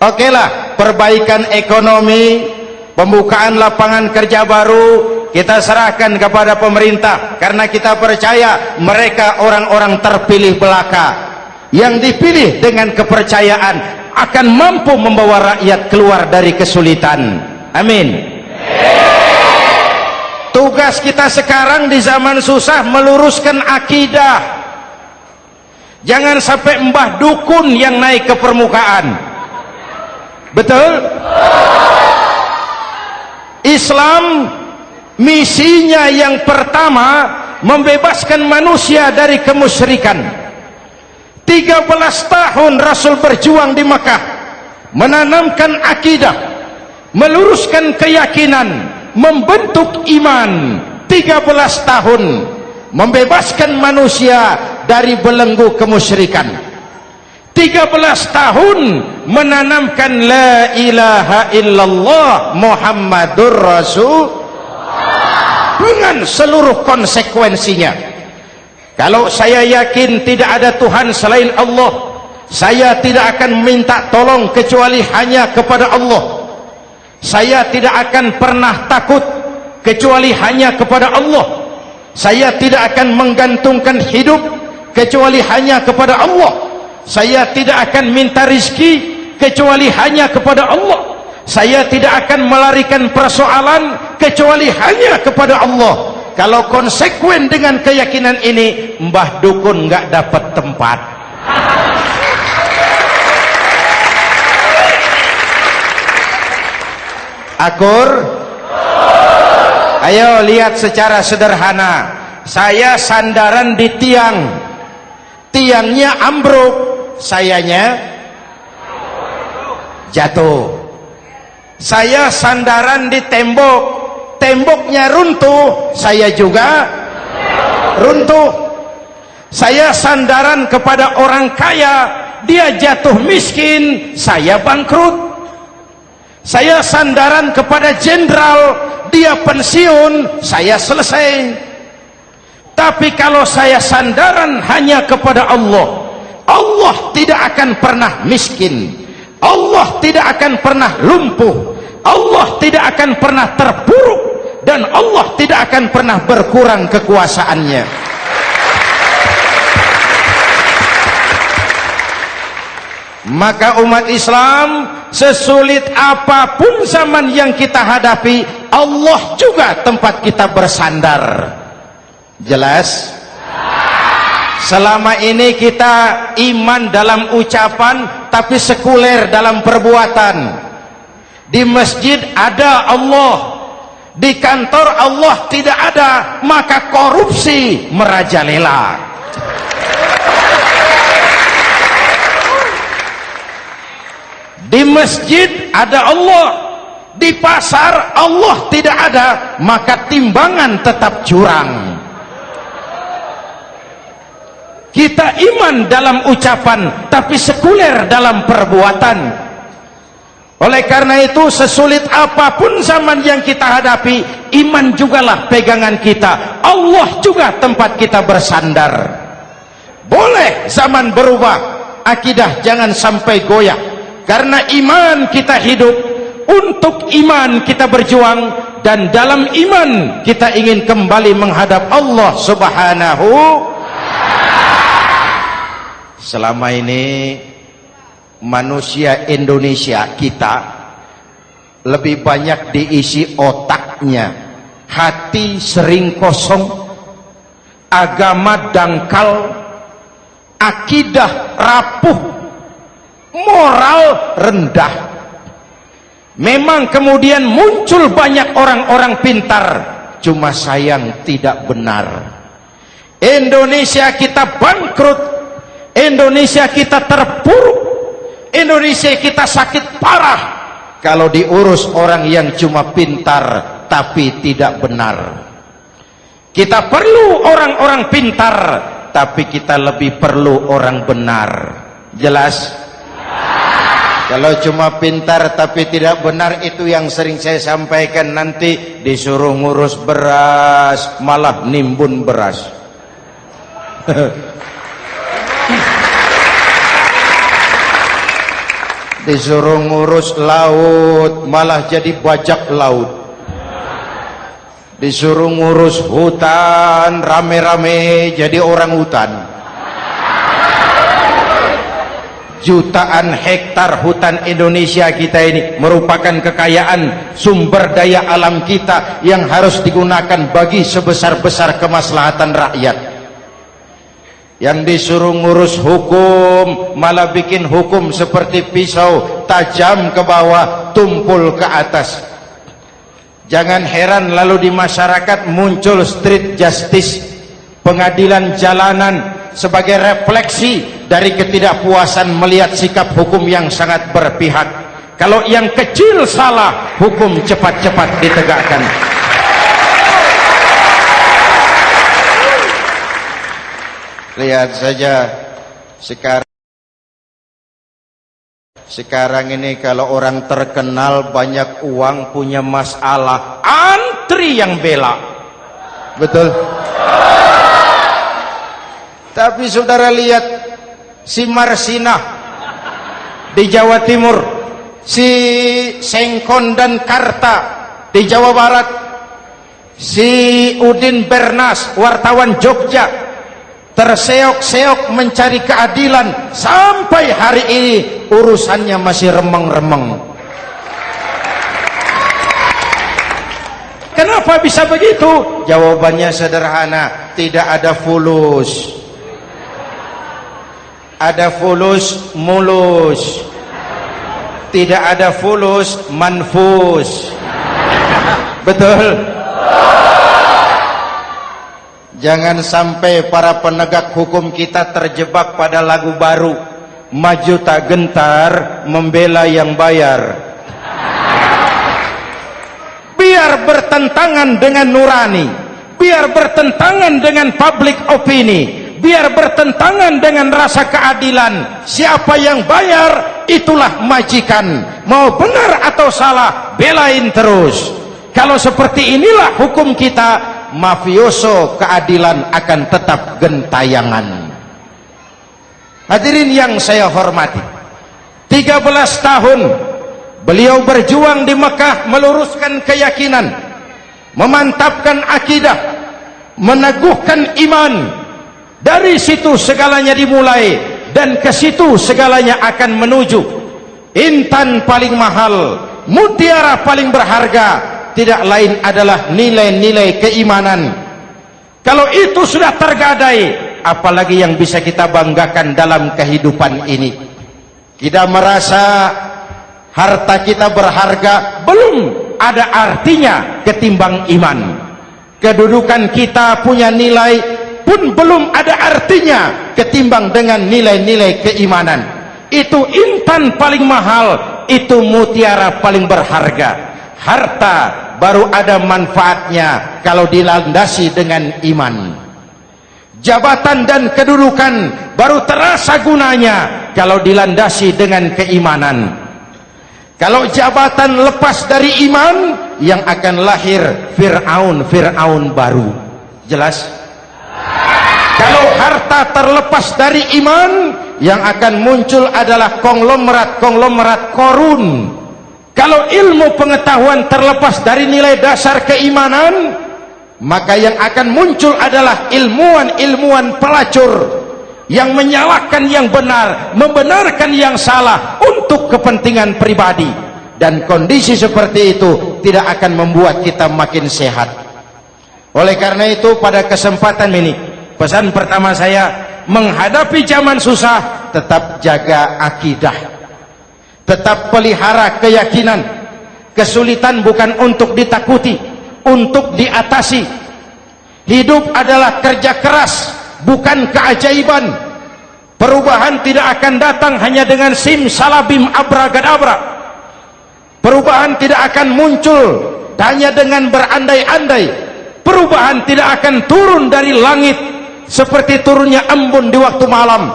Oke lah, perbaikan ekonomi, pembukaan lapangan kerja baru kita serahkan kepada pemerintah, karena kita percaya mereka orang-orang terpilih belaka yang dipilih dengan kepercayaan akan mampu membawa rakyat keluar dari kesulitan. Amin. Tugas kita sekarang di zaman susah meluruskan akidah. Jangan sampai mbah dukun yang naik ke permukaan. Betul? Islam misinya yang pertama membebaskan manusia dari kemusyrikan. 13 tahun Rasul berjuang di Mekah, menanamkan akidah, meluruskan keyakinan, membentuk iman. 13 tahun membebaskan manusia dari belenggu kemusyrikan. 13 tahun menanamkan la ilaha illallah Muhammadur Rasul dengan seluruh konsekuensinya. Kalau saya yakin tidak ada Tuhan selain Allah, saya tidak akan minta tolong kecuali hanya kepada Allah. Saya tidak akan pernah takut kecuali hanya kepada Allah. Saya tidak akan menggantungkan hidup kecuali hanya kepada Allah. Saya tidak akan minta rizki kecuali hanya kepada Allah. Saya tidak akan melarikan persoalan kecuali hanya kepada Allah. Kalau konsekuen dengan keyakinan ini, mbah dukun nggak dapat tempat. Akur? Ayo lihat secara sederhana. Saya sandaran di tiang, tiangnya ambruk, sayanya jatuh. Saya sandaran di tembok, temboknya runtuh, saya juga runtuh. Saya sandaran kepada orang kaya, dia jatuh miskin, saya bangkrut. Saya sandaran kepada jenderal, dia pensiun, saya selesai. Tapi kalau saya sandaran hanya kepada Allah, Allah tidak akan pernah miskin, Allah tidak akan pernah lumpuh, Allah tidak akan pernah terpuruk, dan Allah tidak akan pernah berkurang kekuasaannya. Maka umat Islam, sesulit apapun zaman yang kita hadapi, Allah juga tempat kita bersandar. Jelas? Selama ini kita iman dalam ucapan tapi sekuler dalam perbuatan. Di masjid ada Allah, di kantor Allah tidak ada, maka korupsi merajalela. Di masjid ada Allah, di pasar Allah tidak ada, maka timbangan tetap curang. Kita iman dalam ucapan tapi sekuler dalam perbuatan. Oleh karena itu, sesulit apapun zaman yang kita hadapi, iman jugalah pegangan kita, Allah juga tempat kita bersandar. Boleh zaman berubah, akidah jangan sampai goyah, karena iman kita hidup, untuk iman kita berjuang, dan dalam iman kita ingin kembali menghadap Allah Subhanahu. Selama ini manusia Indonesia kita lebih banyak diisi otaknya, hati sering kosong, agama dangkal, akidah rapuh, moral rendah. Memang kemudian muncul banyak orang-orang pintar, cuma sayang tidak benar. Indonesia kita bangkrut, Indonesia kita terpuruk, Indonesia kita sakit parah kalau diurus orang yang cuma pintar tapi tidak benar. Kita perlu orang-orang pintar, tapi kita lebih perlu orang benar. Jelas? Kalau cuma pintar tapi tidak benar, itu yang sering saya sampaikan, nanti disuruh ngurus beras malah nimbun beras. Disuruh ngurus laut malah jadi bajak laut. Disuruh ngurus hutan rame-rame jadi orang hutan. Jutaan hektar hutan Indonesia kita ini merupakan kekayaan sumber daya alam kita yang harus digunakan bagi sebesar-besar kemaslahatan rakyat. Yang disuruh ngurus hukum malah bikin hukum seperti pisau, tajam ke bawah, tumpul ke atas. Jangan heran lalu di masyarakat muncul street justice, pengadilan jalanan, sebagai refleksi dari ketidakpuasan melihat sikap hukum yang sangat berpihak. Kalau yang kecil salah, hukum cepat-cepat ditegakkan. Lihat saja sekarang ini kalau orang terkenal banyak uang punya masalah, antri yang bela. Betul. Tapi saudara lihat si Marsinah di Jawa Timur, si Sengkon dan Karta di Jawa Barat, si Udin Bernas wartawan Jogja terseok-seok mencari keadilan, sampai hari ini urusannya masih remeng-remeng. Kenapa bisa begitu? Jawabannya sederhana, tidak ada fulus. Ada fulus mulus, tidak ada fulus manfus. Betul. Jangan sampai para penegak hukum kita terjebak pada lagu baru, maju tak gentar membela yang bayar. Biar bertentangan dengan nurani, biar bertentangan dengan public opini, biar bertentangan dengan rasa keadilan. Siapa yang bayar itulah majikan. Mau benar atau salah, belain terus. Kalau seperti inilah hukum kita, mafioso keadilan akan tetap gentayangan. Hadirin yang saya hormati, 13 tahun beliau berjuang di Mekah meluruskan keyakinan, memantapkan akidah, meneguhkan iman. Dari situ segalanya dimulai, dan ke situ segalanya akan menuju. Intan paling mahal, mutiara paling berharga, tidak lain adalah nilai-nilai keimanan. Kalau itu sudah tergadai, apalagi yang bisa kita banggakan dalam kehidupan ini? Kita merasa harta kita berharga, belum ada artinya ketimbang iman. Kedudukan kita punya nilai pun belum ada artinya ketimbang dengan nilai-nilai keimanan. Itu intan paling mahal, itu mutiara paling berharga. Harta baru ada manfaatnya kalau dilandasi dengan iman. Jabatan dan kedudukan baru terasa gunanya kalau dilandasi dengan keimanan. Kalau jabatan lepas dari iman, yang akan lahir Fir'aun baru. Jelas? Kalau harta terlepas dari iman, yang akan muncul adalah konglomerat Korun. Kalau ilmu pengetahuan terlepas dari nilai dasar keimanan, maka yang akan muncul adalah ilmuwan pelacur yang menyalahkan yang benar, membenarkan yang salah untuk kepentingan pribadi. Dan kondisi seperti itu tidak akan membuat kita makin sehat. Oleh karena itu, pada kesempatan ini, pesan pertama saya, menghadapi zaman susah, tetap jaga akidah, tetap pelihara keyakinan. Kesulitan bukan untuk ditakuti, untuk diatasi. Hidup adalah kerja keras, bukan keajaiban. Perubahan tidak akan datang hanya dengan simsalabim abragadabra. Perubahan tidak akan muncul hanya dengan berandai-andai. Perubahan tidak akan turun dari langit seperti turunnya embun di waktu malam.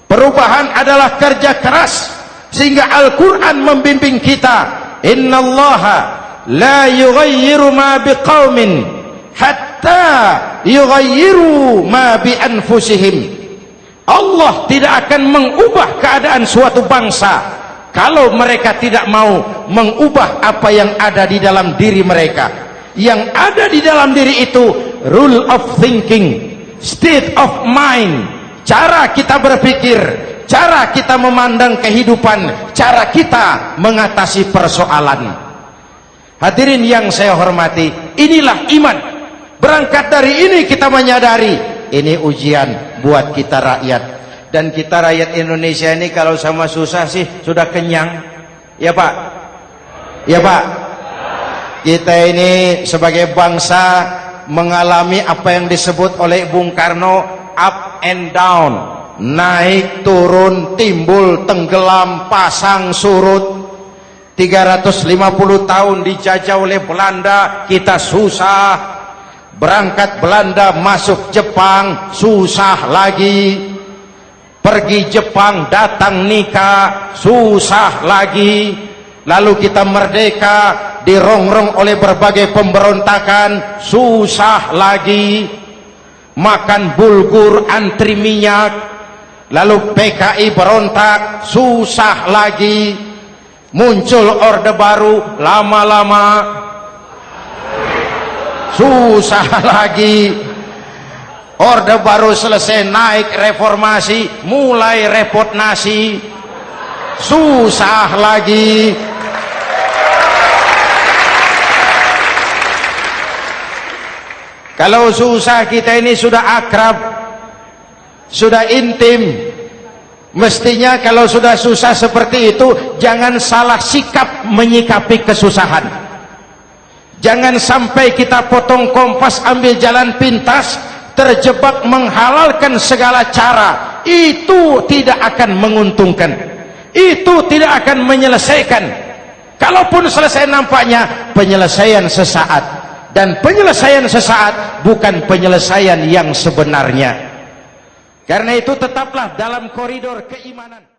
Perubahan adalah kerja keras, sehingga Al-Quran membimbing kita, innallaha la yughayyiru ma biqaumin hatta yughayyiru ma bi anfusihim. Allah tidak akan mengubah keadaan suatu bangsa kalau mereka tidak mau mengubah apa yang ada di dalam diri mereka. Yang ada di dalam diri itu rule of thinking, state of mind, cara kita berpikir, cara kita memandang kehidupan, cara kita mengatasi persoalan. Hadirin yang saya hormati, inilah iman. Berangkat dari ini kita menyadari ini ujian buat kita rakyat. Dan kita rakyat Indonesia ini kalau sama susah sih sudah kenyang. Ya Pak? Ya Pak? Kita ini sebagai bangsa mengalami apa yang disebut oleh Bung Karno up and down, naik turun, timbul tenggelam, pasang surut. 350 tahun dijajah oleh Belanda, kita susah. Berangkat Belanda masuk Jepang, susah lagi. Pergi Jepang, datang nikah, susah lagi. Lalu kita merdeka, dirongrong oleh berbagai pemberontakan, susah lagi. Makan bulgur, antri minyak. Lalu PKI berontak, susah lagi. Muncul orde baru, lama-lama susah lagi. Orde baru selesai, naik reformasi, mulai repot nasi, susah lagi. Kalau susah kita ini sudah akrab, sudah intim. Mestinya kalau sudah susah seperti itu, jangan salah sikap menyikapi kesusahan. Jangan sampai kita potong kompas, ambil jalan pintas, terjebak menghalalkan segala cara. Itu tidak akan menguntungkan. Itu tidak akan menyelesaikan. Kalaupun selesai nampaknya penyelesaian sesaat. Dan penyelesaian sesaat bukan penyelesaian yang sebenarnya. Karena itu tetaplah dalam koridor keimanan.